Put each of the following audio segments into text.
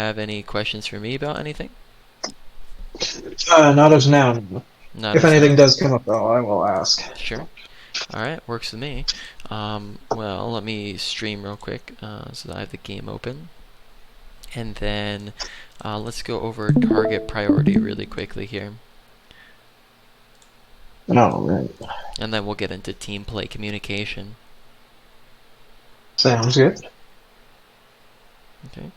have any questions for me about anything? Not as now. Not If as anything now? does come up, though, I will ask. Sure. All right, works with me. Well, let me stream real quick so that I have the game open. And then let's go over target priority really quickly here. No, right. And then we'll get into team play communication. Sounds good. Okay,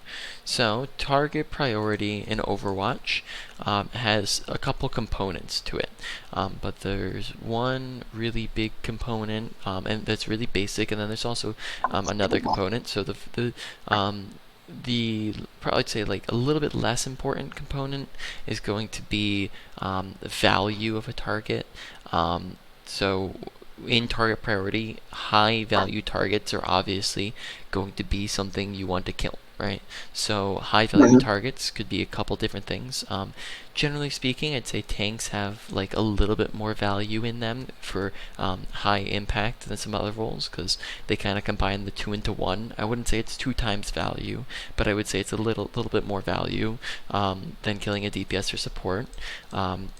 so target priority in Overwatch has a couple components to it, but there's one really big component, and that's really basic, and then there's also another component. So the probably I'd say like a little bit less important component is going to be the value of a target. So in target priority, high value targets are obviously going to be something you want to kill, right? So high value Mhm. targets could be a couple different things. Generally speaking, I'd say tanks have like a little bit more value in them for high impact than some other roles because they kind of combine the two into one. I wouldn't say it's two times value, but I would say it's a little bit more value than killing a DPS or support.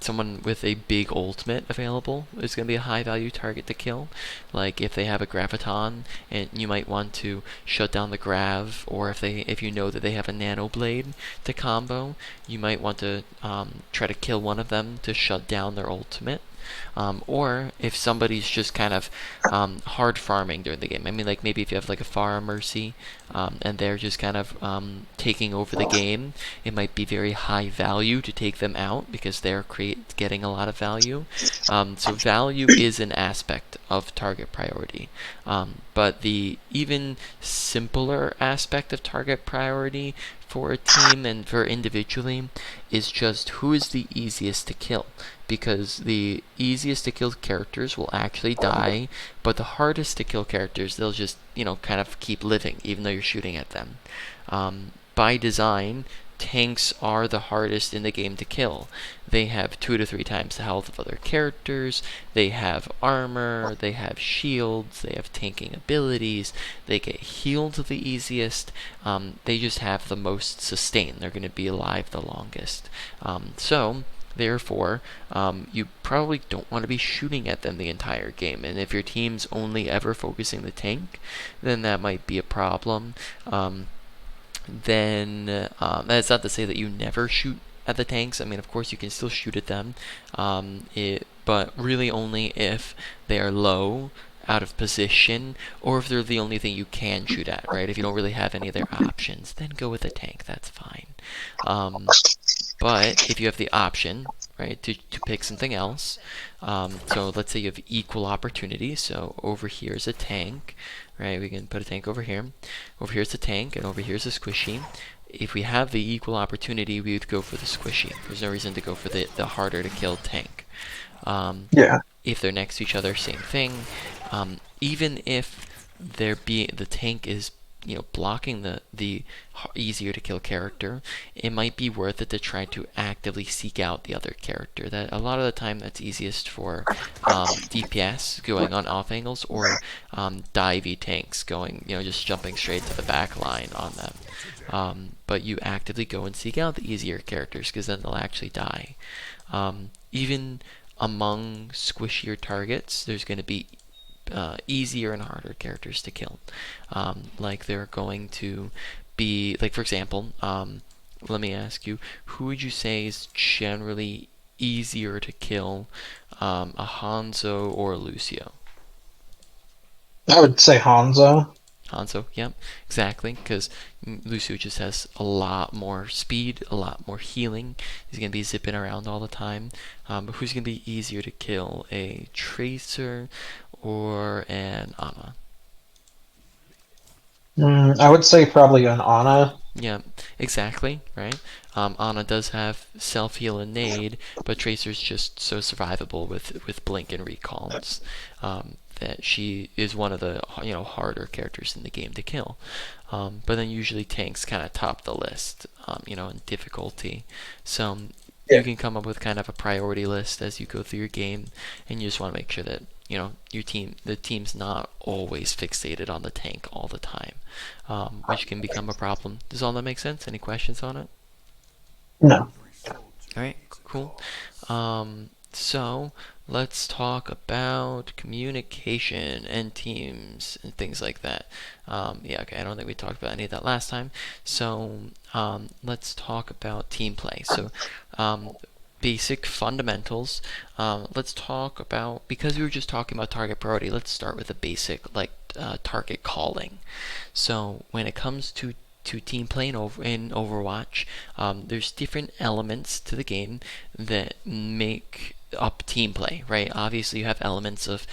Someone with a big ultimate available is going to be a high value target to kill. Like if they have a graviton, and you might want to shut down the grav, or if you know that they have a nano blade to combo, you might want to try to kill one of them to shut down their ultimate. Or if somebody's just kind of hard farming during the game. I mean, like maybe if you have like a Pharah Mercy and they're just kind of taking over the game, it might be very high value to take them out because they're getting a lot of value. So value is an aspect of target priority. But the even simpler aspect of target priority for a team and for individually is just who is the easiest to kill, because the easiest to kill characters will actually die, but the hardest to kill characters, they'll just, kind of keep living even though you're shooting at them. By design, tanks are the hardest in the game to kill. They have 2 to 3 times the health of other characters, they have armor, they have shields, they have tanking abilities, they get healed the easiest, they just have the most sustain. They're going to be alive the longest. So, therefore, you probably don't want to be shooting at them the entire game. And if your team's only ever focusing the tank, then that might be a problem. Then that's not to say that you never shoot at the tanks. I mean, of course, you can still shoot at them, but really only if they are low, out of position, or if they're the only thing you can shoot at, right? If you don't really have any other options, then go with a tank. That's fine. Um, but if you have the option, right, to pick something else, so let's say you have equal opportunity. So over here is a tank, right? We can put a tank over here. Over here is a tank, and over here is a squishy. If we have the equal opportunity, we would go for the squishy. There's no reason to go for the harder to kill tank. Um, Yeah. if they're next to each other, same thing. Even if the tank is blocking the easier to kill character, it might be worth it to try to actively seek out the other character. That a lot of the time that's easiest for DPS going on off angles, or divey tanks going just jumping straight to the back line on them. But you actively go and seek out the easier characters because then they'll actually die. Even among squishier targets, there's going to be easier and harder characters to kill. Like they're going to be, like for example, let me ask you, who would you say is generally easier to kill, a Hanzo or a Lucio? I would say Hanzo. Hanzo, yeah, exactly, because Lucio just has a lot more speed, a lot more healing. He's going to be zipping around all the time. But who's going to be easier to kill, a Tracer or an Ana? I would say probably an Ana. Yeah, exactly, right? Ana does have self-heal and nade, but Tracer's just so survivable with blink and recalls, that she is one of the harder characters in the game to kill. But then usually tanks kind of top the list, in difficulty. So you Yeah. can come up with kind of a priority list as you go through your game, and you just want to make sure that the team's not always fixated on the tank all the time, which can become a problem. Does all that make sense? Any questions on it? No. All right, cool. So let's talk about communication and teams and things like that. Yeah, okay. I don't think we talked about any of that last time. So let's talk about team play. So basic fundamentals. Let's talk about, because we were just talking about target priority, let's start with the basic, like target calling. So when it comes to team play in Overwatch, there's different elements to the game that make up team play, right? Obviously, you have elements of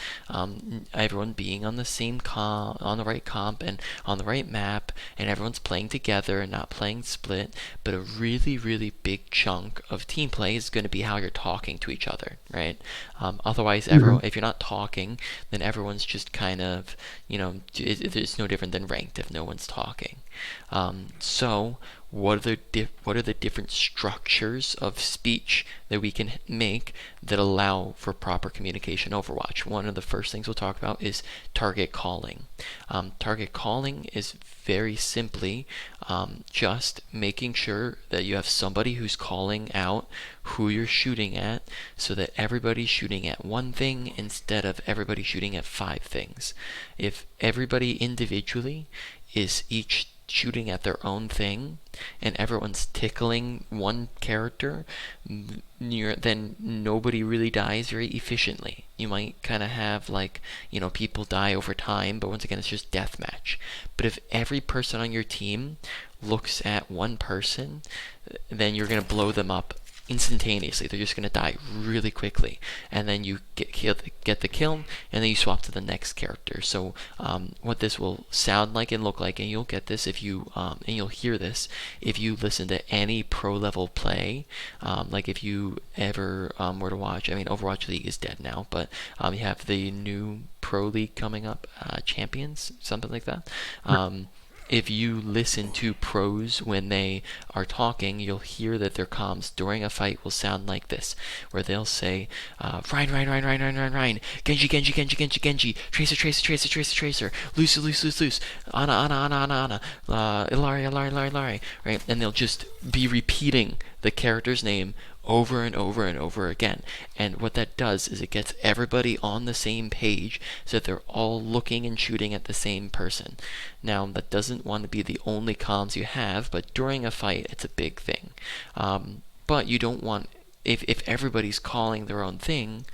everyone being on the same on the right comp, and on the right map, and everyone's playing together and not playing split. But a really, really big chunk of team play is going to be how you're talking to each other, right? Otherwise, Hmm. everyone, if you're not talking, then everyone's just kind of, it's no different than ranked if no one's talking. So, what are the different structures of speech that we can make that allow for proper communication Overwatch? One of the first things we'll talk about is target calling. Target calling is very simply just making sure that you have somebody who's calling out who you're shooting at, so that everybody's shooting at one thing instead of everybody shooting at five things. If everybody individually is each shooting at their own thing and everyone's tickling one character, then nobody really dies very efficiently. You might kind of have, like, people die over time, but once again, it's just deathmatch. But if every person on your team looks at one person, then you're going to blow them up instantaneously. They're just going to die really quickly, and then you get the kill, and then you swap to the next character. So what this will sound like and look like, and you'll get this if you and you'll hear this if you listen to any pro level play. Like if you ever were to watch, I mean, Overwatch League is dead now, but you have the new pro league coming up, Champions, something like that. If you listen to pros when they are talking, you'll hear that their comms during a fight will sound like this, where they'll say, Ryan, Ryan, Ryan, Ryan, Ryan, Ryan, Ryan, Genji, Genji, Genji, Genji, Genji, Tracer, Tracer, Tracer, Tracer, Tracer, Luce, Luce, Luce, Luce, Ana, Ana, Ana, Ana, Ana, Ilari, Ilari, Ilari, Ilari, right? And they'll just be repeating the character's name over and over and over again. And what that does is it gets everybody on the same page so that they're all looking and shooting at the same person. Now, that doesn't want to be the only comms you have, but during a fight, it's a big thing. But you don't want, if everybody's calling their own thing,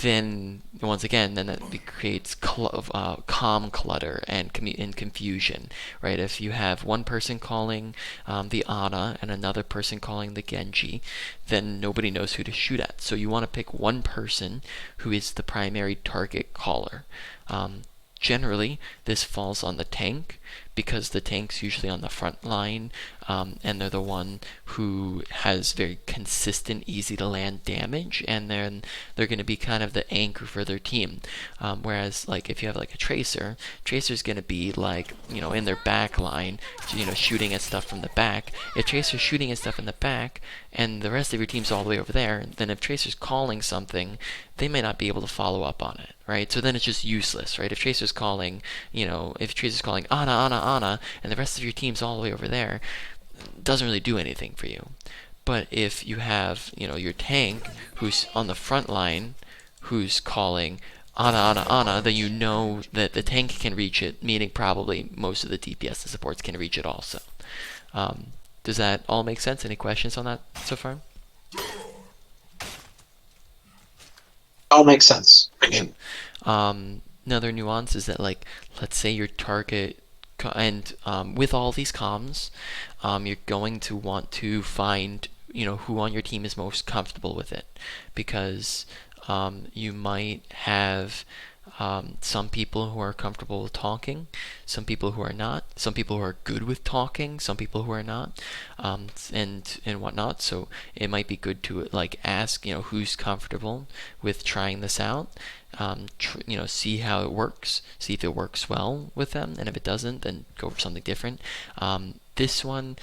then once again, then that creates calm clutter and confusion, right? If you have one person calling the Ana and another person calling the Genji, then nobody knows who to shoot at. So you want to pick one person who is the primary target caller. Generally, this falls on the tank, because the tank's usually on the front line, and they're the one who has very consistent, easy to land damage, and then they're going to be kind of the anchor for their team. Whereas, like, if you have like a Tracer's going to be like, in their back line, shooting at stuff from the back. If Tracer's shooting at stuff in the back, and the rest of your team's all the way over there, then if Tracer's calling something, they may not be able to follow up on it, right? So then it's just useless, right? If Tracer's calling, if Tracer's calling Ana, Ana, Ana, and the rest of your team's all the way over there, it doesn't really do anything for you. But if you have, your tank who's on the front line, who's calling Ana, Ana, Ana, then you know that the tank can reach it, meaning probably most of the DPS and supports can reach it also. Does that all make sense? Any questions on that so far? All makes sense. Yep. Another nuance is that, like, let's say your target, and with all these comms, you're going to want to find, who on your team is most comfortable with it, because you might have some people who are comfortable with talking, some people who are not, some people who are good with talking, some people who are not, and whatnot. So it might be good to, like, ask, who's comfortable with trying this out. See how it works, see if it works well with them, and if it doesn't, then go for something different. This one,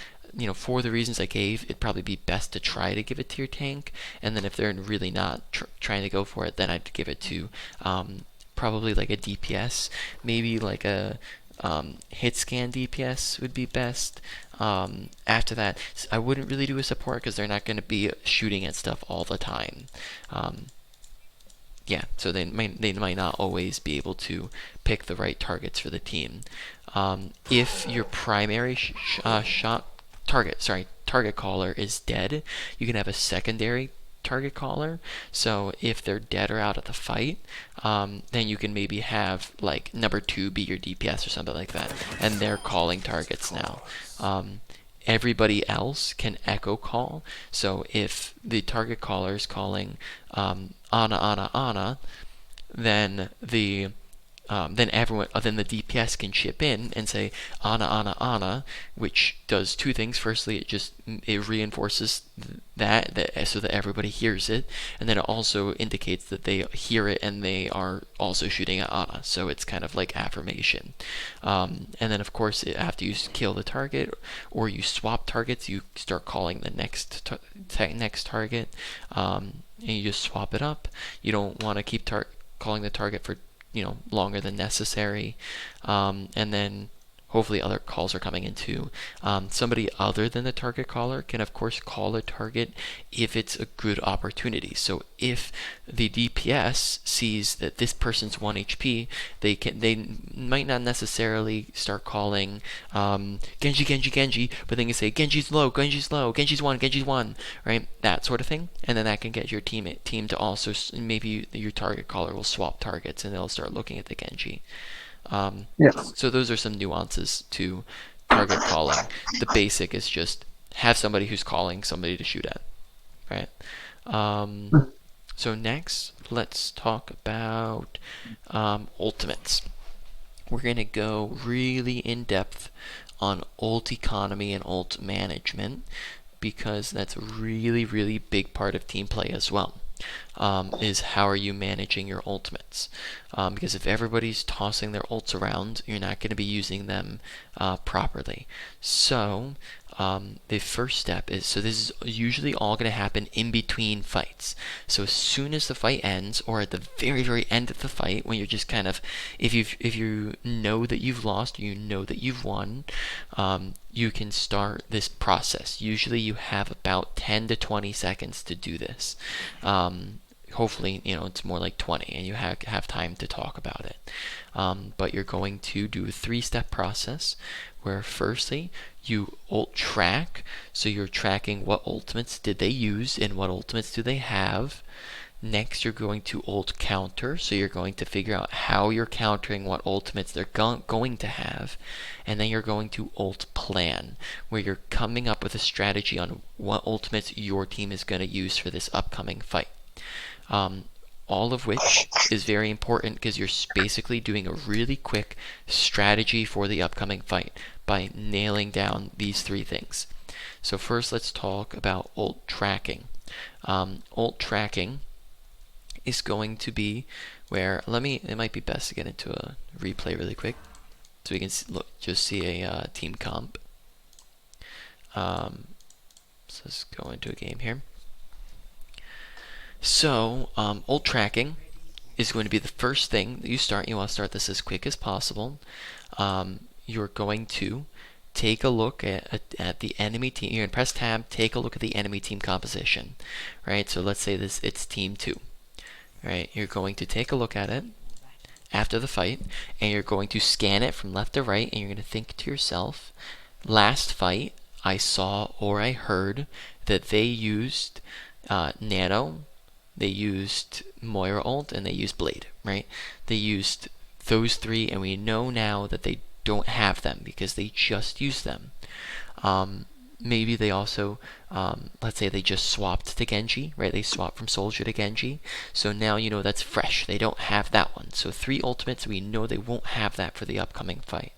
for the reasons I gave, it'd probably be best to try to give it to your tank. And then if they're really not trying to go for it, then I'd give it to probably like a DPS, maybe like a hit scan DPS would be best. After that, I wouldn't really do a support because they're not going to be shooting at stuff all the time. Um, yeah, so they might not always be able to pick the right targets for the team. If your primary target caller is dead, you can have a secondary target caller. So if they're dead or out of the fight, then you can maybe have like number two be your DPS or something like that, and they're calling targets now. Everybody else can echo call. So if the target caller is calling Ana Ana Ana, then then the DPS can chip in and say Ana Ana Ana, which does two things. Firstly, it reinforces that so that everybody hears it, and then it also indicates that they hear it and they are also shooting at Ana. So it's kind of like affirmation. And then of course, after you kill the target or you swap targets, you start calling the next target, and you just swap it up. You don't want to keep calling the target for longer than necessary, and then hopefully other calls are coming in too. Somebody other than the target caller can of course call a target if it's a good opportunity. So if the DPS sees that this person's 1 HP, they might not necessarily start calling Genji Genji Genji, but they can say Genji's low, Genji's low, Genji's one, right? That sort of thing, and then that can get your team to also, maybe your target caller will swap targets and they'll start looking at the Genji. Yeah. So those are some nuances to target calling. The basic is just have somebody who's calling somebody to shoot at, right? So next, let's talk about ultimates. We're going to go really in depth on ult economy and ult management because that's a really, really big part of team play as well. Is how are you managing your ultimates? Because if everybody's tossing their ults around, you're not going to be using them properly. So the first step is, so this is usually all going to happen in between fights. So as soon as the fight ends, or at the very, very end of the fight, when you're just kind of, if you know that you've lost, you know that you've won, you can start this process. Usually you have about 10 to 20 seconds to do this. Hopefully, it's more like 20 and you have time to talk about it. But you're going to do a 3-step process where firstly, you ult track. So you're tracking what ultimates did they use and what ultimates do they have. Next, you're going to ult counter, so you're going to figure out how you're countering what ultimates they're going to have. And then you're going to ult plan, where you're coming up with a strategy on what ultimates your team is going to use for this upcoming fight. All of which is very important because you're basically doing a really quick strategy for the upcoming fight by nailing down these 3 things. So first, let's talk about ult tracking. Ult tracking is going to be where, it might be best to get into a replay really quick so we can just see a team comp. So let's go into a game here. So ult tracking is going to be the first thing that you start. You want to start this as quick as possible. You're going to take a look at the enemy team. You're going to press tab, take a look at the enemy team composition, right? So let's say it's team 2. Right, you're going to take a look at it after the fight, and you're going to scan it from left to right, and you're going to think to yourself, last fight I saw or I heard that they used Nano, they used Moira ult, and they used Blade, right? They used those 3, and we know now that they don't have them because they just used them. Maybe they also, let's say they just swapped to Genji, right? They swapped from Soldier to Genji. So now that's fresh. They don't have that one. So 3 ultimates, we know they won't have that for the upcoming fight.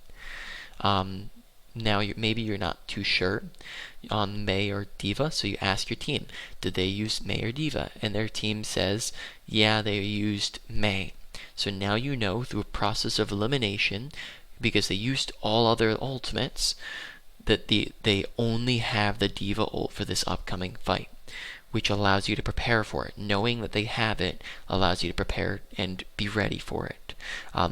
Now maybe you're not too sure on Mei or D.Va, so you ask your team, did they use Mei or D.Va? And their team says, yeah, they used Mei. So now you know through a process of elimination, because they used all other ultimates, that they only have the Diva ult for this upcoming fight, which allows you to prepare for it. Knowing that they have it allows you to prepare and be ready for it.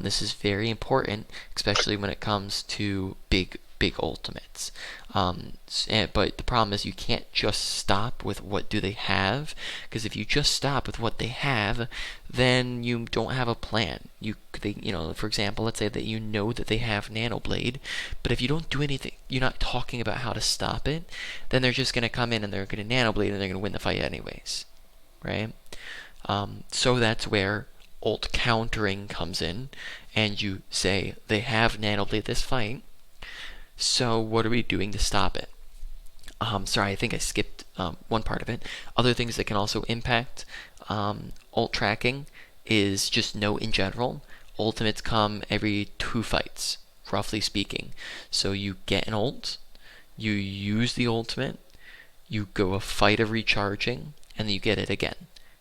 This is very important, especially when it comes to big ultimates. But the problem is you can't just stop with what do they have, because if you just stop with what they have, then you don't have a plan. For example, let's say that you know that they have Nanoblade, but if you don't do anything, you're not talking about how to stop it, then they're just gonna come in and they're gonna Nanoblade and they're gonna win the fight anyways, right? So that's where ult countering comes in, and you say they have Nanoblade this fight, so what are we doing to stop it? Sorry, I think I skipped one part of it. Other things that can also impact ult tracking is just know in general. Ultimates come every 2 fights, roughly speaking. So you get an ult, you use the ultimate, you go a fight of recharging, and then you get it again.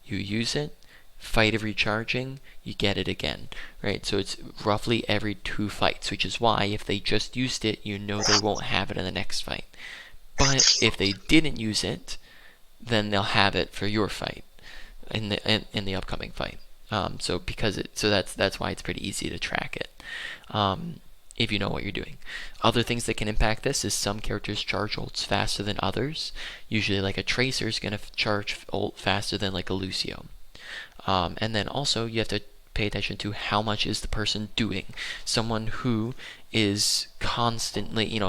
You use it, fight of recharging, you get it again, right? So it's roughly every 2 fights, which is why if they just used it, you know they won't have it in the next fight. But if they didn't use it, then they'll have it for your fight in the upcoming fight. So that's why it's pretty easy to track it. If you know what you're doing. Other things that can impact this is some characters charge ults faster than others. Usually, like a Tracer is going to charge ult faster than like a Lucio. And then also you have to pay attention to how much is the person doing. Someone who is constantly,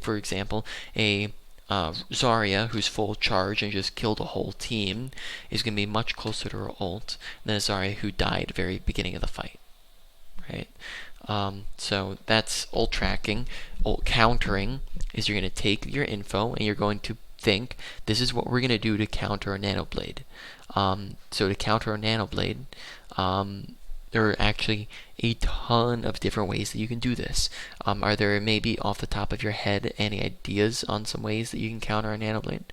for example, a Zarya who's full charge and just killed a whole team is going to be much closer to her ult than a Zarya who died at the very beginning of the fight, right? So that's ult tracking. Ult countering is you're going to take your info and you're going to think, this is what we're going to do to counter a Nanoblade. So to counter a Nanoblade, there are actually a ton of different ways that you can do this. Are there maybe off the top of your head any ideas on some ways that you can counter a Nanoblade?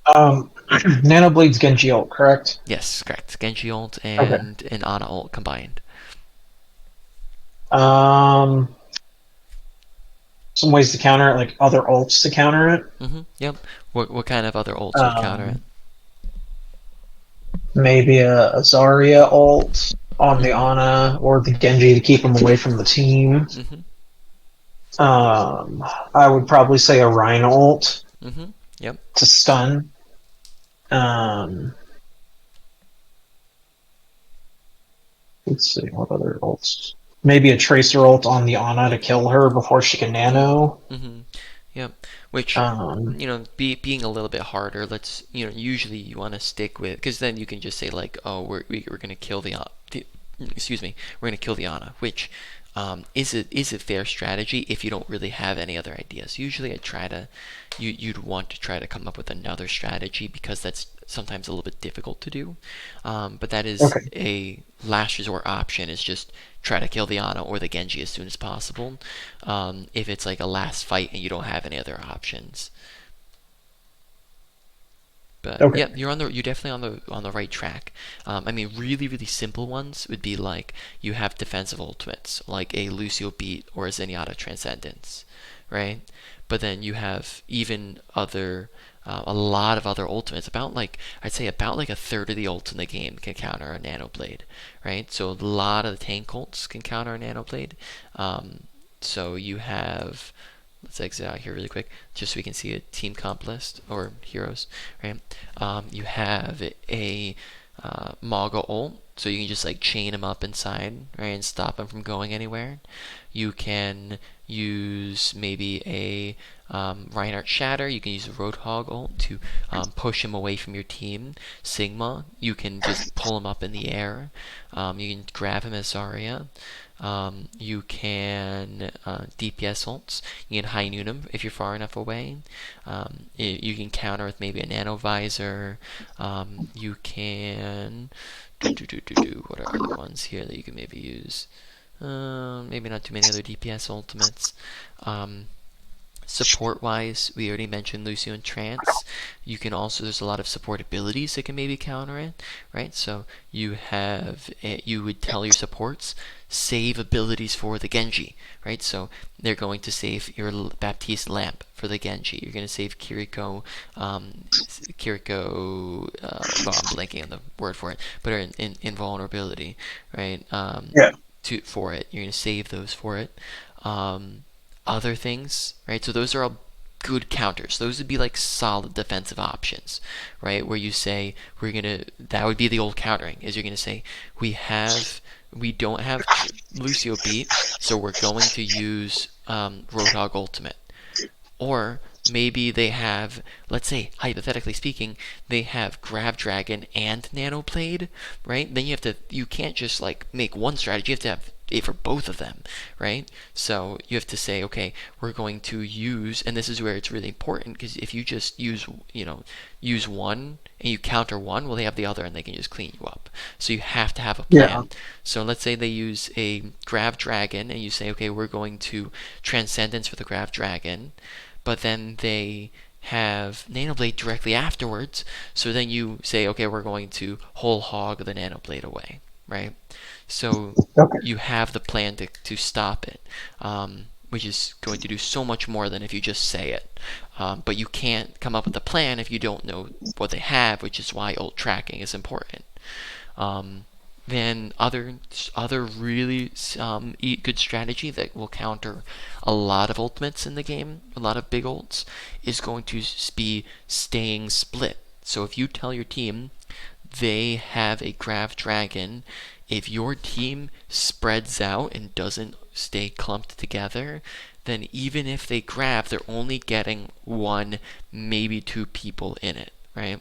Nanoblade's Genji ult, correct? Yes, correct. Genji ult Okay. and an Ana ult combined. Um, some ways to counter it, like other ults to counter it. Yep. What kind of other ults would counter it? Um, maybe a Zarya ult on the Mm-hmm. Ana or the Genji to keep them away from the team. Mm-hmm. I would probably say a Rhine ult Mm-hmm. Yep. to stun. Um, let's see, what other ults? Maybe a Tracer ult on the Ana to kill her before she can nano. Mm-hmm. Yep. Which, Um, being a little bit harder, let's, usually you want to stick with, because then you can just say like, oh, we're gonna kill excuse me, we're gonna kill the Ana, which is a fair strategy if you don't really have any other ideas. Usually, you'd want to try to come up with another strategy because that's sometimes a little bit difficult to do. But that is okay. a last resort option. Is just try to kill the Ana or the Genji as soon as possible. If it's like a last fight and you don't have any other options. But Okay. yeah, you're definitely on the right track. I mean, really simple ones would be like you have defensive ultimates, like a Lucio Beat or a Zenyatta Transcendence, right? But then you have even a lot of other ultimates. I'd say about like a third of the ults in the game can counter a Nanoblade, right? So a lot of the tank ults can counter a Nanoblade. So you have, let's exit out here really quick just so we can see a team comp list or heroes, right? You have a Maga ult, so you can just like chain them up inside, right, and stop them from going anywhere. You can use maybe a Reinhardt Shatter. You can use a Roadhog ult to push him away from your team. Sigma, you can just pull him up in the air. You can grab him as Zarya. You can DPS ults. You can high noon him if you're far enough away. You can counter with maybe a nano visor. You can what are other ones here that you can maybe use? Maybe not too many other DPS ultimates. Support wise, we already mentioned Lucio and Trance. You can also, there's a lot of support abilities that can maybe counter it, right? So you would tell your supports, save abilities for the Genji, right? So they're going to save your Baptiste Lamp for the Genji. You're going to save well, I'm blanking on the word for it, but invulnerability, right? Yeah. For it. You're going to save those for it. Um, Other things, right? So those are all good counters. Those would be like solid defensive options, right? Where you say that would be the old countering. Is you're gonna say we don't have Lucio beat, so we're going to use Roadhog Ultimate. Or maybe they have, let's say, hypothetically speaking, they have Grav Dragon and Nanoblade, right? Then you can't just like make one strategy. You have to have it for both of them, right? So you have to say, okay, we're going to use, and this is where it's really important because if you just use one and you counter one, well, they have the other and they can just clean you up. So you have to have a Yeah. plan. So let's say they use a Grav Dragon and you say, okay, we're going to Transcendence for the Grav Dragon, but then they have Nanoblade directly afterwards. So then you say, okay, we're going to whole hog the Nanoblade away, right? So Okay. you have the plan to stop it, which is going to do so much more than if you just say it. But you can't come up with a plan if you don't know what they have, which is why ult tracking is important. Um, then other really good strategy that will counter a lot of ultimates in the game, a lot of big ults, is going to be staying split. So if you tell your team they have a Grav Dragon, if your team spreads out and doesn't stay clumped together, then even if they grab, they're only getting one, maybe two people in it, right?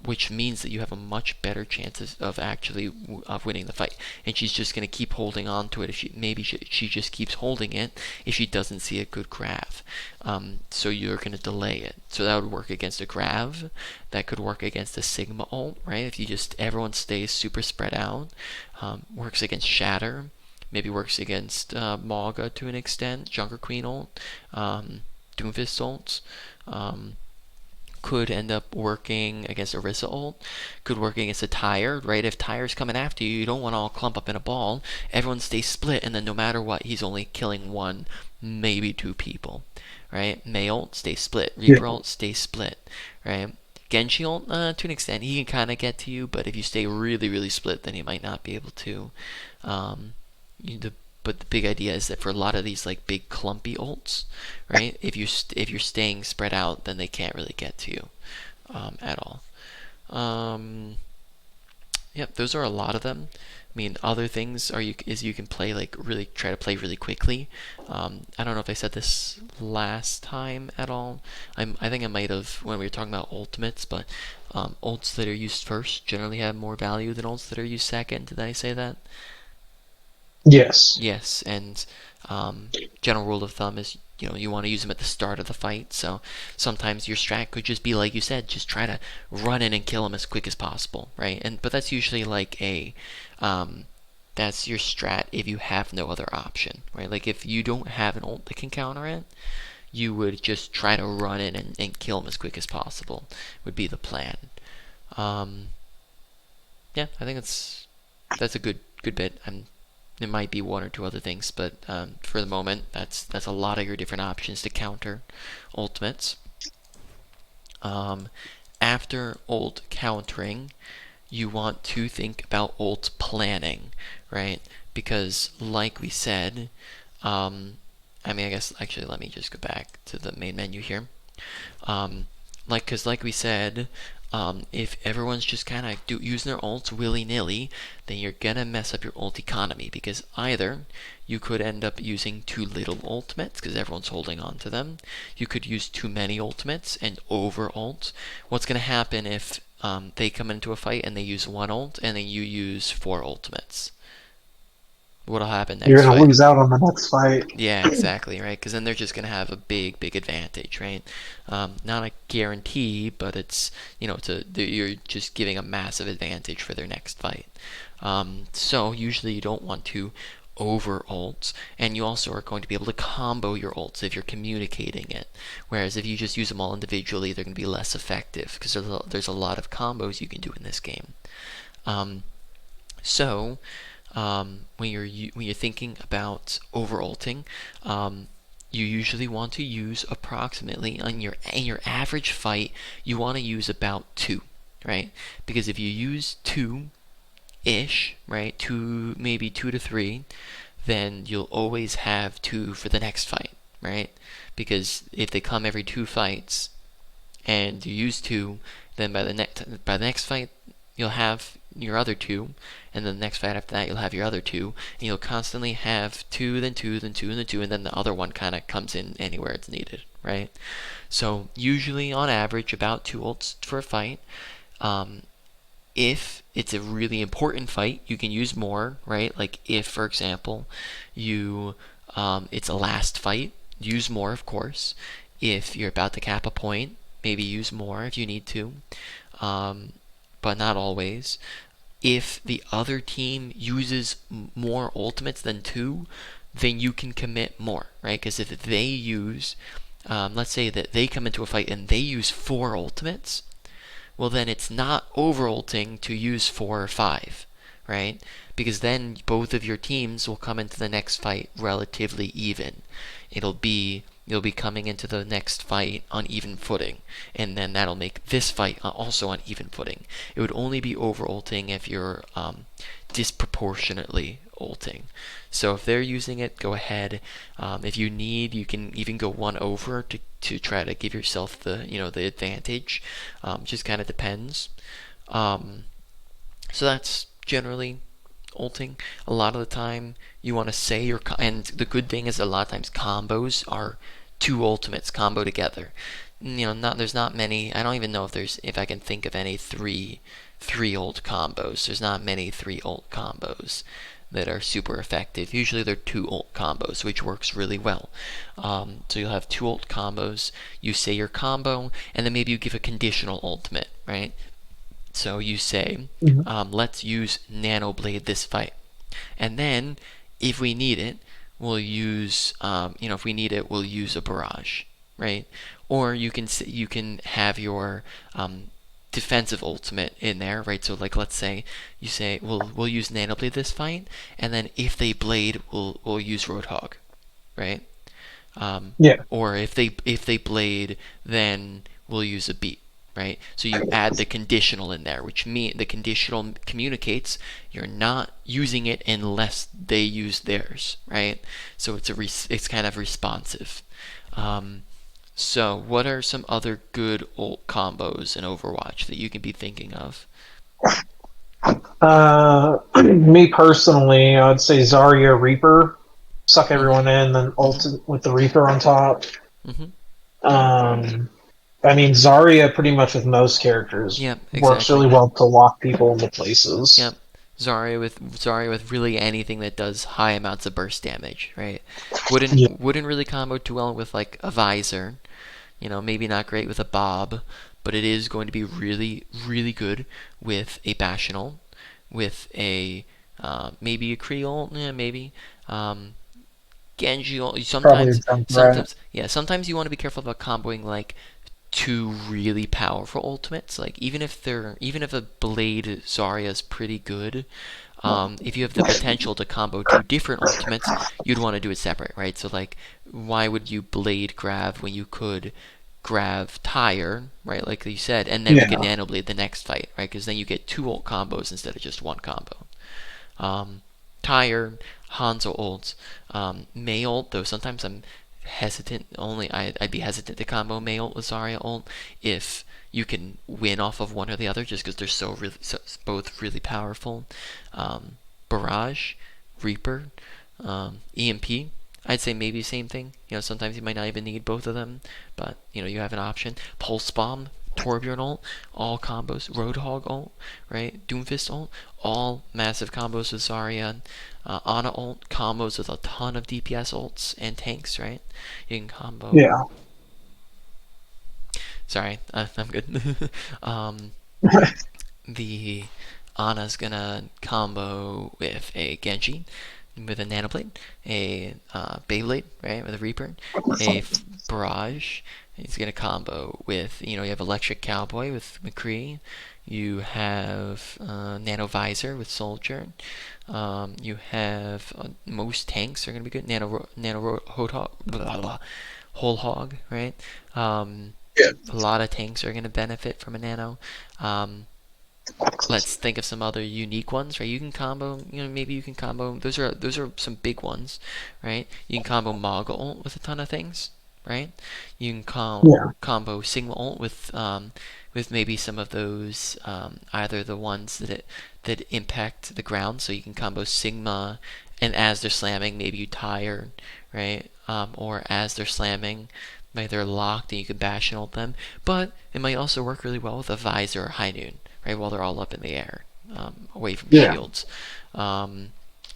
Which means that you have a much better chance of actually of winning the fight. And she's just going to keep holding on to it. If she just keeps holding it if she doesn't see a good grav. So you're going to delay it. So that would work against a grav. That could work against a Sigma ult, right? If you just everyone stays super spread out. Works against Shatter. Maybe works against Mauga to an extent. Junker Queen ult. Doomfist ults. Could end up working against Orisa ult, could work against a Tire, right? If Tire's coming after you, you don't want to all clump up in a ball. Everyone stays split, and then no matter what, he's only killing one, maybe two people, right? Mei ult, stay split. Yeah. Reaper ult, stay split, right? Genji ult, to an extent, he can kind of get to you, but if you stay really, really split, then he might not be able to. Um, the but the big idea is that for a lot of these like big clumpy ults, right? If you're staying spread out, then they can't really get to you at all. Um, yep, those are a lot of them. I mean, other things is you can play like really try to play really quickly. I don't know if I said this last time at all. I think I might have when we were talking about ultimates, but ults that are used first generally have more value than ults that are used second. Did I say that? Yes. Yes, and general rule of thumb is you want to use them at the start of the fight. So sometimes your strat could just be like you said, just try to run in and kill them as quick as possible, right? But that's usually like that's your strat if you have no other option, right? Like if you don't have an ult that can counter it, you would just try to run in and kill them as quick as possible. Would be the plan. Um, yeah, I think that's a good bit. There might be one or two other things, but for the moment, that's a lot of your different options to counter ultimates. Um, After ult countering, you want to think about ult planning, right? Because like we said, I mean, I guess actually let me just go back to the main menu here. Um, because like we said, if everyone's just kind of using their ults willy-nilly, then you're gonna mess up your ult economy because either you could end up using too little ultimates because everyone's holding on to them. You could use too many ultimates and over ult. What's gonna happen if they come into a fight and they use one ult and then you use four ultimates? What'll happen You're next gonna fight? lose out on the next fight. Yeah, exactly, right? Because then they're just going to have a big advantage, right? Not a guarantee, but it's, you're just giving a massive advantage for their next fight. So usually you don't want to over ults, and you also are going to be able to combo your ults if you're communicating it. Whereas if you just use them all individually, they're going to be less effective because there's a lot of combos you can do in this game. Um, so when you're thinking about over ulting, you usually want to use approximately in your average fight, you want to use about two, right? Because if you use two ish, right, maybe 2 to 3, then you'll always have two for the next fight, right? Because if they come every two fights and you use two, then by the next fight you'll have your other two, and then the next fight after that you'll have your other two, and you'll constantly have two, then two, then two, and then two, and then the other one kind of comes in anywhere it's needed, right? So usually on average about two ults for a fight. If it's a really important fight, you can use more, right? Like if, for example, you it's a last fight, use more, of course. If you're about to cap a point, maybe use more if you need to, um, but not always. If the other team uses more ultimates than two, then you can commit more, right? Because if they use, let's say that they come into a fight and they use four ultimates, well, then it's not over-ulting to use 4 or 5, right? Because then both of your teams will come into the next fight relatively even. You'll be coming into the next fight on even footing, and then that'll make this fight also on even footing. It would only be over-ulting if you're disproportionately ulting. So if they're using it, go ahead. If you need, you can even go one over to try to give yourself the advantage. Just kind of depends. So that's generally ulting. A lot of the time, you want to say and the good thing is a lot of times combos are two ultimates combo together. There's not many. I don't even know if I can think of any three ult combos. There's not many three ult combos that are super effective. Usually they're two ult combos, which works really well. So you'll have two ult combos. You say your combo, and then maybe you give a conditional ultimate, right? So you say, Mhm. let's use Nano Blade this fight, and then if we need it, we'll use, if we need it, we'll use a barrage, right? Or you can have your defensive ultimate in there, right? So like let's say you say we'll use Nano Blade this fight, and then if they blade, we'll use Roadhog, right? Yeah, Or if they blade, then we'll use a beat, right? So you add the conditional in there, which mean the conditional communicates you're not using it unless they use theirs, right? So it's kind of responsive. Um, so what are some other good ult combos in Overwatch that you can be thinking of? me personally, I'd say Zarya Reaper, suck Mm-hmm. everyone in, then Mm-hmm. ult with the Reaper on top. Mm-hmm. Um, I mean, Zarya pretty much with most characters Yep. works really Exactly. well to lock people into places. Yep. Zarya with really anything that does high amounts of burst damage, right? Wouldn't Yeah, wouldn't really combo too well with like a visor. Maybe not great with a bob, but it is going to be really, really good with a Bastional, with a maybe a Creole, yeah, maybe Genji. probably a Sometimes, Junkrat. sometimes you want to be careful about comboing like two really powerful ultimates. Like even if a Blade Zarya is pretty good, if you have the potential to combo two different ultimates, you'd want to do it separate, right? So like, why would you Blade grab when you could grab Tire, right? Like you said, and then we could Yeah, Nano Blade the next fight, right? Because then you get two ult combos instead of just one combo. Um, Tire, Hanzo ults, Mei ult, though sometimes I'm hesitant. I'd be hesitant to combo Mei ult with Zarya ult if you can win off of one or the other, just because they're both really powerful. Barrage, Reaper, EMP. I'd say maybe same thing. Sometimes you might not even need both of them, but you have an option. Pulse Bomb, Torbjorn ult, all combos. Roadhog ult, right? Doomfist ult, all massive combos with Zarya. Ana ult, combos with a ton of DPS ults and tanks, right? You can combo. yeah. Sorry, I'm good. um, the Ana's gonna combo with a Genji. with a Nano Blade, a Beyblade, right, with a Reaper, What the a fuck? Barrage. He's gonna combo with, you have Electric Cowboy with McCree. You have Nano Visor with Soldier. You have most tanks are gonna be good. Nano Whole Hog, right? Um, Yeah. a lot of tanks are gonna benefit from a Nano. Um, let's think of some other unique ones, right? You can combo, maybe you can combo. Those are some big ones, right? You can combo Mog ult with a ton of things, right? You can Yeah. combo Sigma ult with maybe some of those either the ones that impact the ground, so you can combo Sigma, and as they're slamming, maybe you tire, right? Or as they're slamming, maybe they're locked and you can bash and ult them. But it might also work really well with a Visor or High Noon, right? While they're all up in the air, away from Yeah. shields. Um,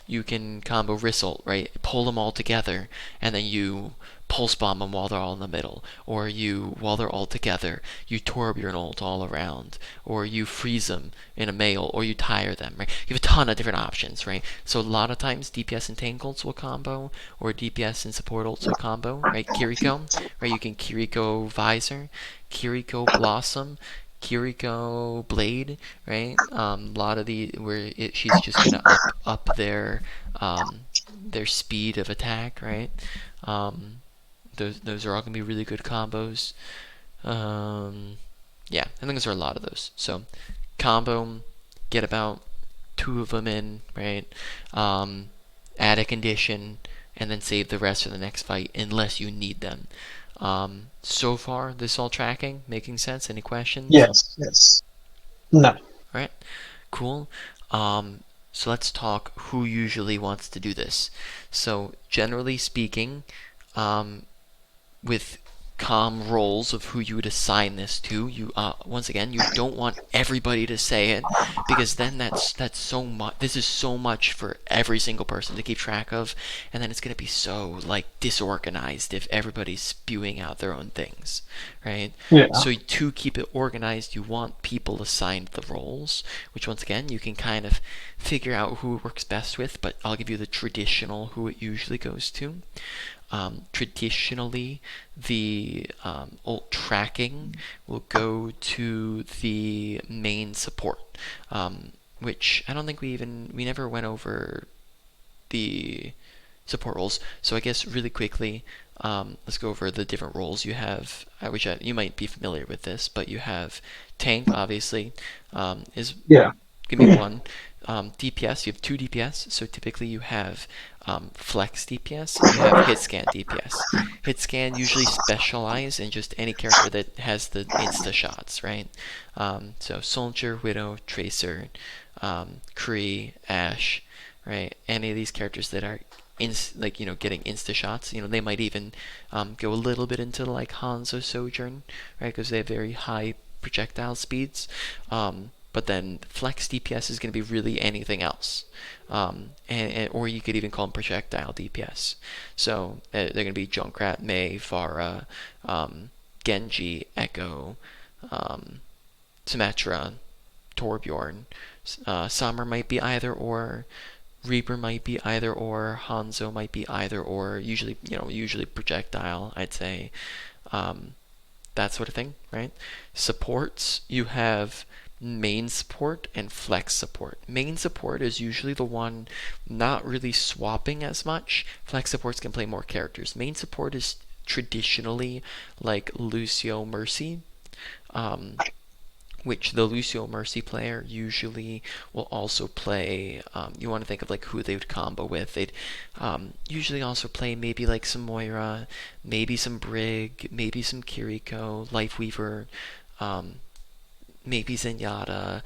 you can combo Risselt, right? Pull them all together, and then you pulse bomb them while they're all in the middle, or while they're all together, you Torbjorn ult all around, or you freeze them in a mail, or you tire them, right? You have a ton of different options, right? So a lot of times DPS and tank ults will combo, or DPS and support ults will combo, right? Kiriko, right? You can Kiriko Visor, Kiriko Blossom, Kiriko Blade, right? A lot of she's just gonna up their speed of attack, right? Um, those are all gonna be really good combos. Um, yeah, I think there's are a lot of those. So combo, get about two of them in, right? Um, add a condition, and then save the rest for the next fight unless you need them. So far, this all tracking, making sense? Any questions? Yes. Yes. No. All right, cool. So let's talk who usually wants to do this. So generally speaking, um, with calm roles of who you would assign this to. You once again, you don't want everybody to say it, because then that's so much. This is so much for every single person to keep track of, and then it's gonna be so like disorganized if everybody's spewing out their own things, right? Yeah. So to keep it organized, you want people assigned the roles, which once again you can kind of figure out who it works best with. But I'll give you the traditional who it usually goes to. Traditionally, the ult tracking will go to the main support, which I don't think we never went over the support roles. So I guess really quickly, let's go over the different roles you have. You might be familiar with this, but you have tank, obviously, is Yeah. give me one. DPS, you have two DPS, so typically you have flex DPS and you have hit scan DPS. Hit scan usually specialize in just any character that has the insta shots, right? So Soldier, Widow, Tracer, Kree, Ashe, right? Any of these characters that are getting insta shots. They might even go a little bit into like Hanzo Sojourn, right? Because they have very high projectile speeds. But then flex DPS is going to be really anything else, or you could even call them projectile DPS. So they're going to be Junkrat, Mei, Pharah, Genji, Echo, Symmetra, Torbjorn. Summer might be either or. Reaper might be either or. Hanzo might be either or. Usually projectile, I'd say. Um, that sort of thing, right? Supports, you have main support and flex support. Main support is usually the one not really swapping as much. Flex supports can play more characters. Main support is traditionally like Lucio Mercy, um, which the Lucio Mercy player usually will also play. You want to think of like who they would combo with. They'd usually also play maybe like some Moira, maybe some Brig, maybe some Kiriko, Lifeweaver, um, maybe Zenyatta.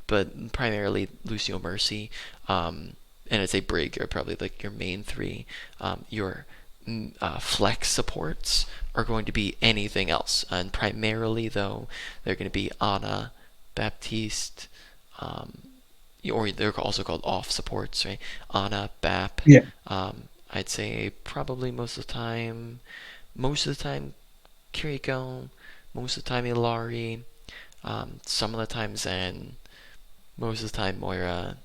But primarily Lucio Mercy, and I'd say Brig are probably like your main three. Your flex supports are going to be anything else, and primarily though they're going to be Ana, Baptiste, um, or they're also called off supports, right? Ana, Bap. Yeah. I'd say probably most of the time Kiriko, most of the time Ilari, some of the time Zen, most of the time Moira,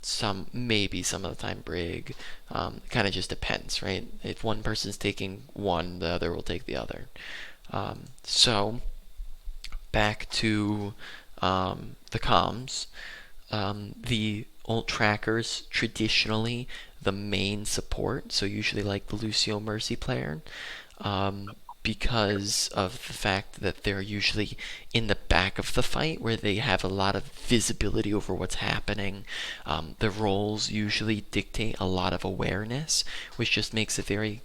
Some of the time Brig. It kind of just depends, right? If one person's taking one, the other will take the other. So back to the comms. The ult trackers traditionally the main support, so usually like the Lucio Mercy player, um, because of the fact that they're usually in the back of the fight where they have a lot of visibility over what's happening. The roles usually dictate a lot of awareness, which just makes it very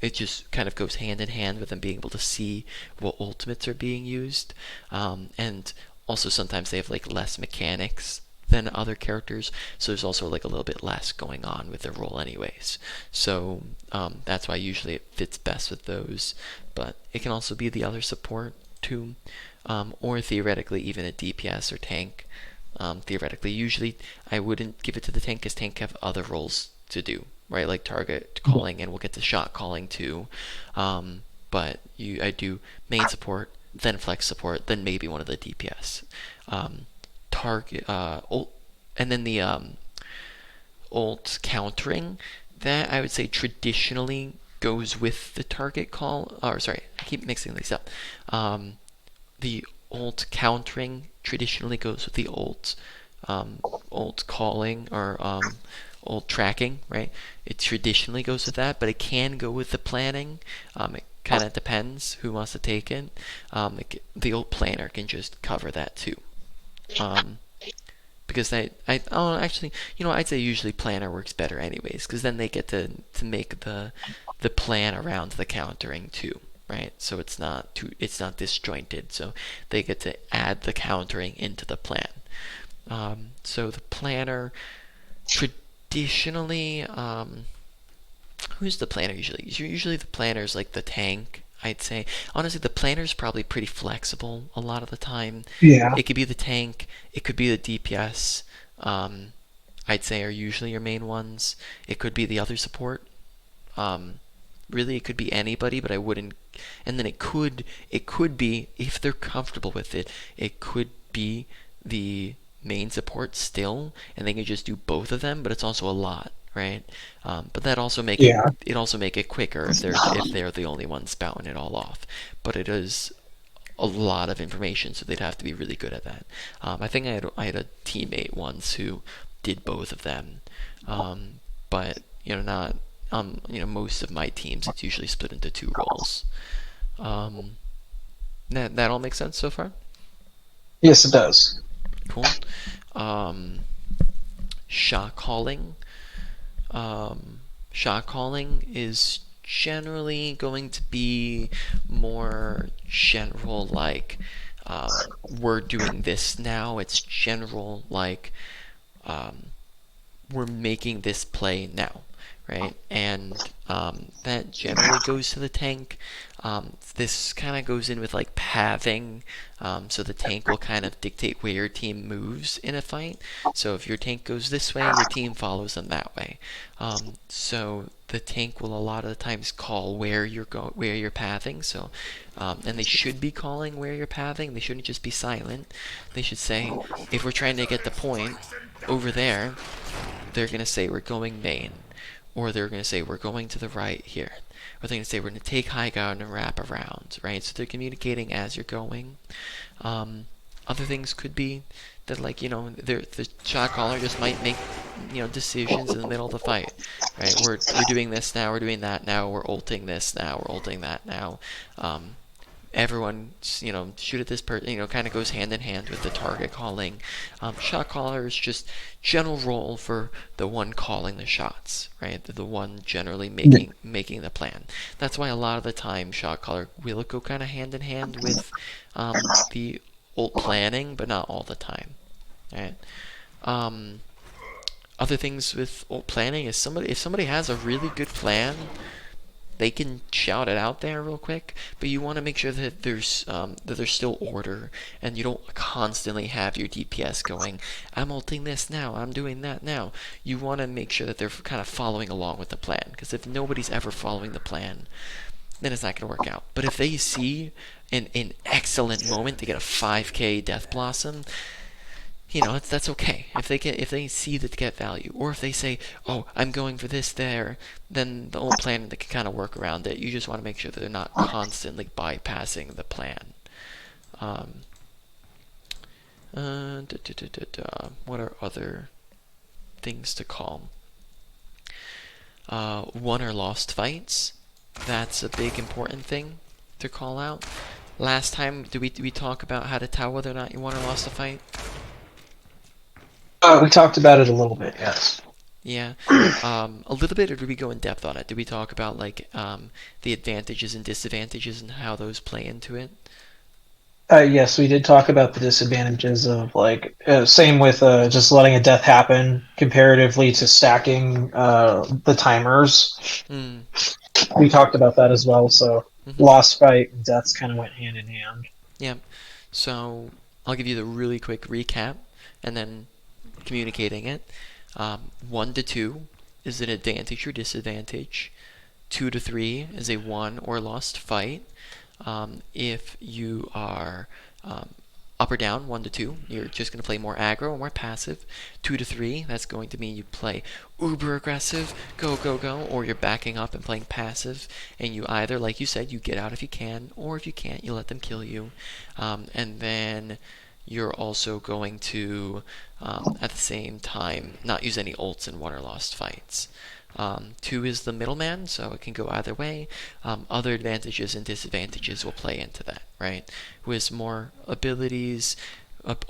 it just kind of goes hand in hand with them being able to see what ultimates are being used. And also sometimes they have like less mechanics than other characters, so there's also like a little bit less going on with their role anyways. So that's why usually it fits best with those, but it can also be the other support too, or theoretically even a DPS or tank. Theoretically, usually I wouldn't give it to the tank because tank have other roles to do, right? Like target calling, and we'll get to shot calling too. But I do main support, then flex support, then maybe one of the DPS. Target ult, and then the ult countering. That I would say traditionally goes with the target call. Or sorry, I keep mixing these up. The ult countering traditionally goes with the ult calling or ult tracking, right? It traditionally goes with that, but it can go with the planning. It kind of depends who wants to take it. The ult planner can just cover that too. Um, because oh, actually, I'd say usually planner works better anyways, because then they get to make the plan around the countering too, right? So it's not disjointed. So they get to add the countering into the plan. So the planner traditionally, who's the planner usually? Usually the planner's like the tank, I'd say. Honestly, the planner's probably pretty flexible a lot of the time. Yeah. It could be the tank, it could be the DPS. I'd say are usually your main ones. It could be the other support. Um, Really, it could be anybody, but I wouldn't. And then it could be, if they're comfortable with it, it could be the main support still, and they can just do both of them. But it's also a lot, right? But that also make Yeah. it also make it quicker if they're the only ones spouting it all off. But it is a lot of information, so they'd have to be really good at that. I think I had a teammate once who did both of them, but not most of my teams it's usually split into two roles. Um, that all makes sense so far. Yes, it does. Cool. Um, shot calling. Shot calling is generally going to be more general, like we're doing this now. It's general, like um, we're making this play now, right? And that generally goes to the tank. This kind of goes in with like pathing, so the tank will kind of dictate where your team moves in a fight. So if your tank goes this way, your team follows them that way. So the tank will a lot of the times call where you're pathing. So, and they should be calling where you're pathing. They shouldn't just be silent. They should say, if we're trying to get the point over there, they're going to say we're going main, or they're going to say we're going to the right here, or they're going to say we're going to take high ground and wrap around, right? So they're communicating as you're going. Other things could be that, like, the shot caller just might make decisions in the middle of the fight, right? We're doing this now, we're doing that now, we're ulting this now, we're ulting that now. Everyone, shoot at this person, kind of goes hand in hand with the target calling. Shot caller is just general role for the one calling the shots, right? The one generally making the plan. That's why a lot of the time shot caller will go kind of hand in hand with the ult planning, but not all the time, right? Um, Other things with ult planning is if somebody has a really good plan, they can shout it out there real quick, but you want to make sure that there's still order, and you don't constantly have your DPS going, I'm ulting this now, I'm doing that now. You want to make sure that they're kind of following along with the plan, because if nobody's ever following the plan, then it's not going to work out. But if they see an excellent moment to get a 5k Death Blossom, that's okay if they see that get value, or if they say, oh, I'm going for this there, then the old plan they can kind of work around it. You just want to make sure that they're not constantly bypassing the plan. Um, what are other things to call? Won or lost fights. That's a big important thing to call out. Last time, did we talk about how to tell whether or not you won or lost a fight? We talked about it a little bit, yes. Yeah. A little bit, or did we go in depth on it? Did we talk about like the advantages and disadvantages and how those play into it? Yes, we did talk about the disadvantages of like same with just letting a death happen comparatively to stacking the timers. Hmm. We talked about that as well. So Mm-hmm. lost fight and deaths kind of went hand in hand. Yeah. So I'll give you the really quick recap, and then communicating it. 1 to 2 is an advantage or disadvantage. 2 to 3 is a won or lost fight. If you are up or down, 1 to 2, you're just going to play more aggro or more passive. 2 to 3, that's going to mean you play uber aggressive, go, go, go, or you're backing up and playing passive, and you either, like you said, you get out if you can, or if you can't, you let them kill you. And then you're also going to, at the same time, not use any ults in won or lost fights. 2 is the middleman, so it can go either way. Other advantages and disadvantages will play into that, right? Who has more abilities,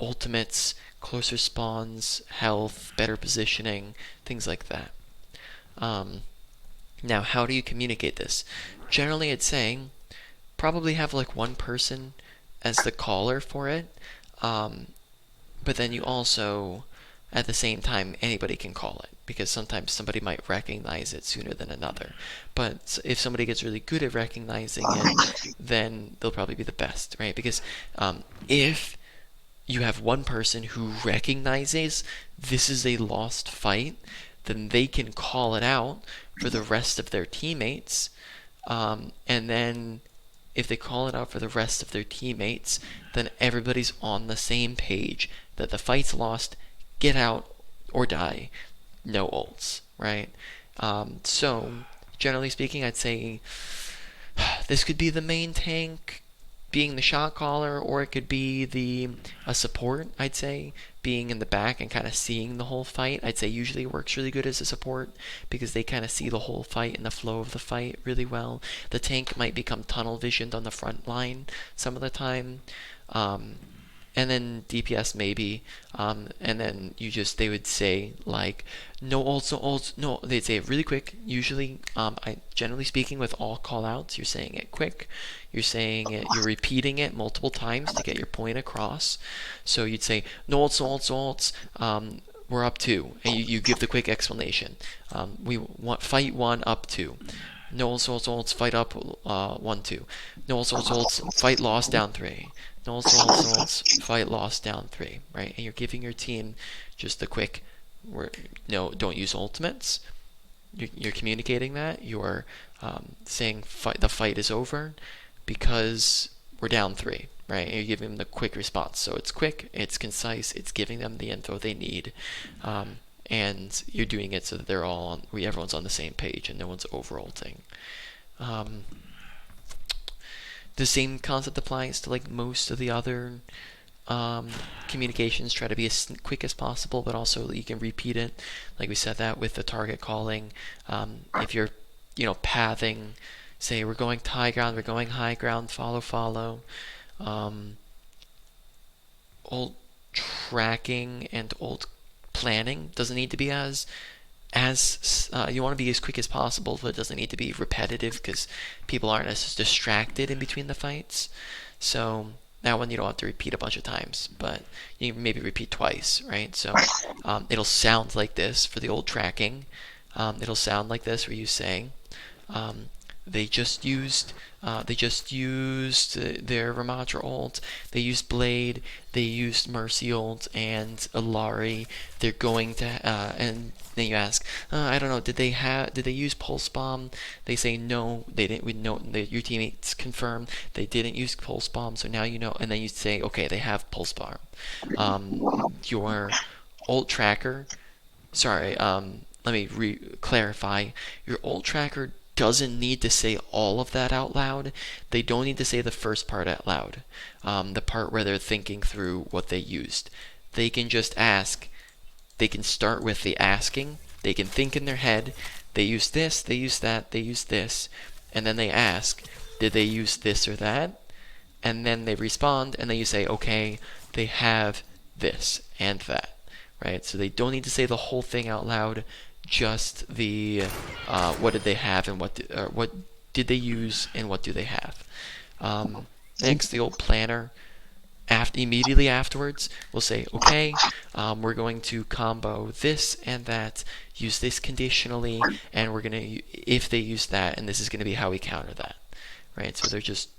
ultimates, closer spawns, health, better positioning, things like that. Um, Now, how do you communicate this? Generally, I'd say probably have like one person as the caller for it, um, but then you also, at the same time, anybody can call it because sometimes somebody might recognize it sooner than another. But if somebody gets really good at recognizing it, then they'll probably be the best, right? Because if you have one person who recognizes this is a lost fight, then they can call it out for the rest of their teammates. And then if they call it out for the rest of their teammates, then everybody's on the same page that the fight's lost, get out or die, no ults, right? So, generally speaking, I'd say this could be the main tank being the shot caller, or it could be the a support. I'd say being in the back and kind of seeing the whole fight. I'd say usually works really good as a support because they kind of see the whole fight and the flow of the fight really well. The tank might become tunnel visioned on the front line some of the time. Um, and then DPS maybe, and then they would say like no ults, no ults, no. They'd say it really quick. Usually, I generally speaking with all callouts, you're saying it quick. You're repeating it multiple times to get your point across. So you'd say no ults, no ults, no ults. We're up 2, and you give the quick explanation. We want fight 1 up 2. No ults, no ults, no ults, fight up 1-2. No ults, no ults, no ults, fight lost down 3. No ults, no ults, no ults, fight lost down 3, right? And you're giving your team just the quick, no, don't use ultimates. You're communicating that. You're saying the fight is over because we're down 3, right? And you're giving them the quick response. So it's quick, it's concise, it's giving them the info they need. And you're doing it so that everyone's on the same page and no one's over ulting. The same concept applies to like most of the other communications. Try to be as quick as possible, but also you can repeat it. Like we said that with the target calling. If you're, pathing, say we're going high ground, we're going high ground, follow, follow. Old tracking and old planning doesn't need to be as you want to be as quick as possible, but it doesn't need to be repetitive because people aren't as distracted in between the fights. So that one you don't have to repeat a bunch of times, but you can maybe repeat twice, right? So it'll sound like this for the old tracking. It'll sound like this where you saying um, they just used their Ramatra ult. They used Blade. They used Mercy ult and Alari. They're going to and then you ask, I don't know, did they use pulse bomb? They say no, they didn't. We know your teammates confirm they didn't use pulse bomb, so now you know. And then you say, okay, they have pulse bomb. Your ult tracker, sorry, let me clarify. Your ult tracker doesn't need to say all of that out loud. They don't need to say the first part out loud, the part where they're thinking through what they used. They can just ask. They can start with the asking. They can think in their head. They use this, they use that, they use this, and then they ask, did they use this or that? And then they respond, and then you say, okay, they have this and that, right? So they don't need to say the whole thing out loud, just the what did they have and what did they use and what do they have. Next, the old planner. Immediately afterwards, we'll say, okay, we're going to combo this and that, use this conditionally, and we're going to, if they use that, and this is going to be how we counter that, right? So they're just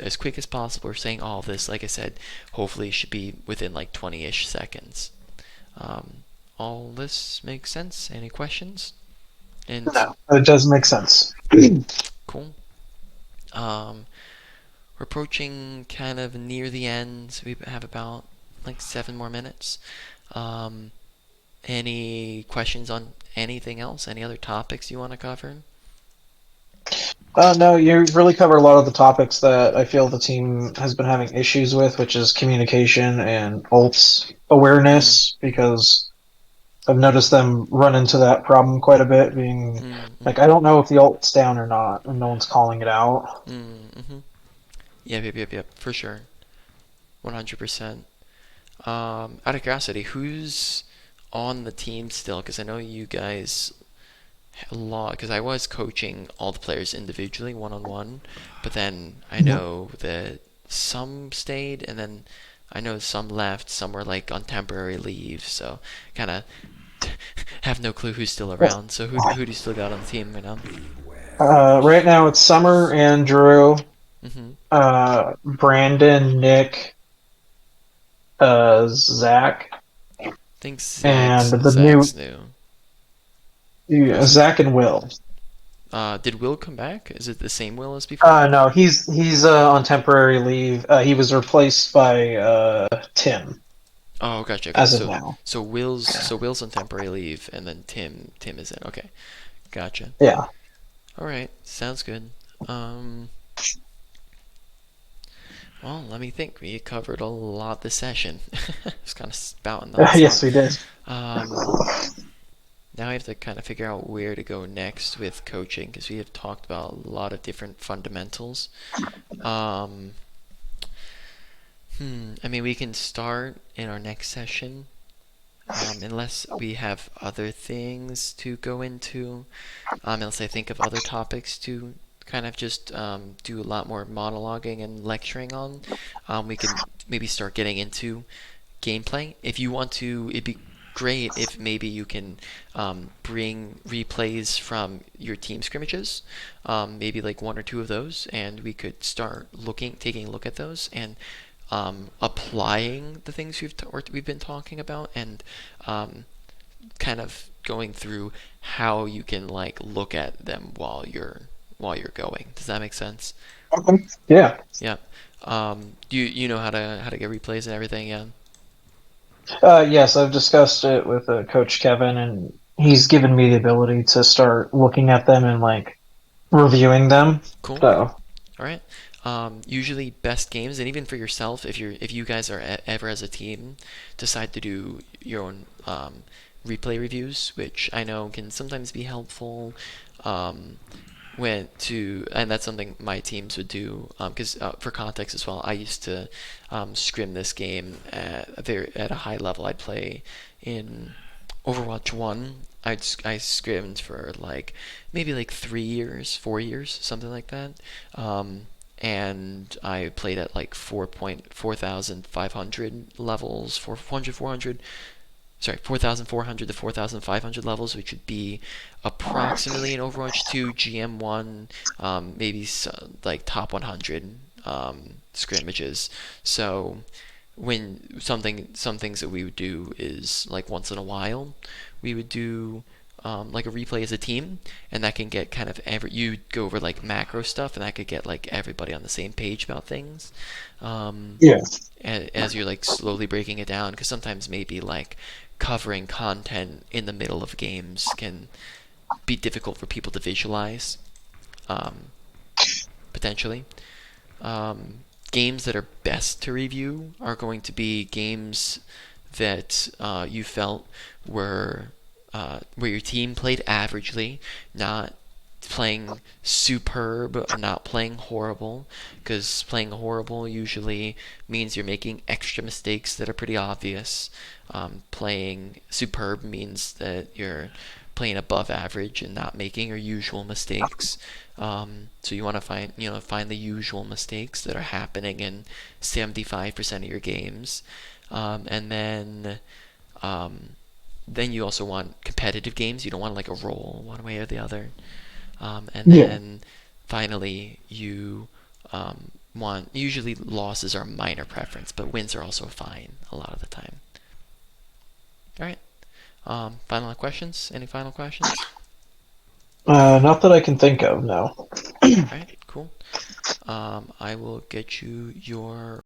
as quick as possible. We're saying all of this, like I said, hopefully should be within like 20-ish seconds. All this makes sense? Any questions? And No, it does make sense. cool. Um, we're approaching kind of near the end. So we have about like 7 more minutes. Um, any questions on anything else? Any other topics you want to cover? No, you really cover a lot of the topics that I feel the team has been having issues with, which is communication and ults Mm, awareness, because I've noticed them run into that problem quite a bit, being like, I don't know if the ult's down or not, and no one's calling it out. mm-hmm. Yep. For sure. 100%. Out of curiosity, who's on the team still? Because I know you guys a lot. Because I was coaching all the players individually, one on one, but then I know that some stayed, and then I know some left. Some were like on temporary leave, so kind of have no clue who's still around. So who do you still got on the team right now? Right now it's Summer, Andrew, Mm-hmm. Brandon, Nick, Zach, I think and the new Zach's new. Who's Zach and Will. did Will come back? Is it the same Will as before? No, he's on temporary leave. He was replaced by Tim Oh, gotcha. Okay, as of so now. Will's on temporary leave, and then Tim is in. Okay, gotcha. Yeah. All right, sounds good. Um, well, let me think. We covered a lot this session. Just kind of spouting Yes, nonstop. we did. Um, now I have to kind of figure out where to go next with coaching because we have talked about a lot of different fundamentals. Um, I mean, we can start in our next session, unless we have other things to go into. Unless I think of other topics to kind of just do a lot more monologuing and lecturing on. We can maybe start getting into gameplay. If you want to, it'd be great if maybe you can bring replays from your team scrimmages, maybe like one or two of those, and we could start taking a look at those and applying the things we've been talking about, and kind of going through how you can like look at them while you're going. Does that make sense? Okay. Yeah. Yeah. Do you know how to get replays and everything? Yeah. Yes, I've discussed it with Coach Kevin, and he's given me the ability to start looking at them and like reviewing them. Cool. So All right. Usually best games, and even for yourself, if you guys are ever as a team decide to do your own replay reviews, which I know can sometimes be helpful. Um, and that's something my teams would do because for context as well, I used to scrim this game at a high level. I'd play in Overwatch 1. I scrimmed for like maybe like 3 years, 4 years, something like that. And I played at like 4,500 levels, 400, sorry, 4,400 to 4,500 levels, which would be approximately in Overwatch 2, GM1, maybe like top 100 scrimmages. So when some things that we would do is like once in a while we would do like a replay as a team, and that can get kind of you go over like macro stuff, and that could get like everybody on the same page about things. Um, Yeah. as you're like slowly breaking it down, because sometimes maybe like covering content in the middle of games can be difficult for people to visualize, um, potentially. Um, Games that are best to review are going to be games that you felt were where your team played averagely, not playing superb or not playing horrible, because playing horrible usually means you're making extra mistakes that are pretty obvious. Playing superb means that you're playing above average and not making your usual mistakes. So you want to find the usual mistakes that are happening in 75% of your games, and um, then you also want competitive games. You don't want like a roll one way or the other. And Yeah. then finally, you want usually losses are a minor preference, but wins are also fine a lot of the time. All right. Final questions? Any final questions? Not that I can think of, no. All right. Cool. I will get you your